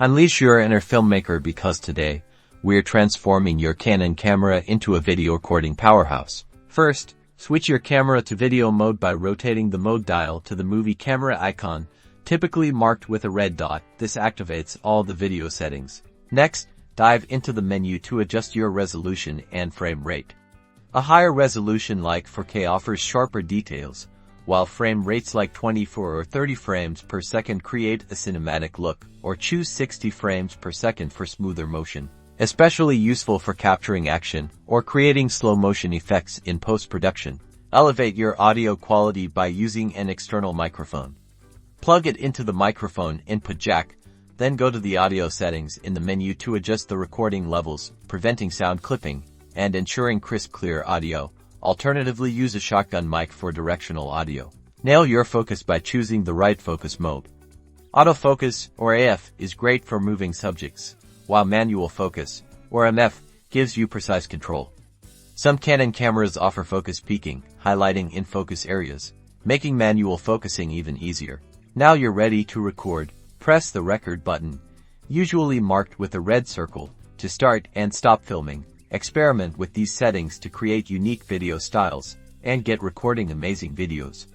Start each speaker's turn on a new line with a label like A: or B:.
A: Unleash your inner filmmaker because today, we're transforming your Canon camera into a video recording powerhouse. First, switch your camera to video mode by rotating the mode dial to the movie camera icon, typically marked with a red dot. This activates all the video settings. Next, dive into the menu to adjust your resolution and frame rate. A higher resolution like 4K offers sharper details, while frame rates like 24 or 30 frames per second create a cinematic look, or choose 60 frames per second for smoother motion, especially useful for capturing action or creating slow motion effects in post-production. Elevate your audio quality by using an external microphone. Plug it into the microphone input jack, then go to the audio settings in the menu to adjust the recording levels, preventing sound clipping and ensuring crisp, clear audio. Alternatively, use a shotgun mic for directional audio. Nail your focus by choosing the right focus mode. Autofocus, or AF, is great for moving subjects, while manual focus, or MF, gives you precise control. Some Canon cameras offer focus peaking, highlighting in-focus areas, making manual focusing even easier. Now you're ready to record. Press the record button, usually marked with a red circle, to start and stop filming. Experiment with these settings to create unique video styles and get recording amazing videos.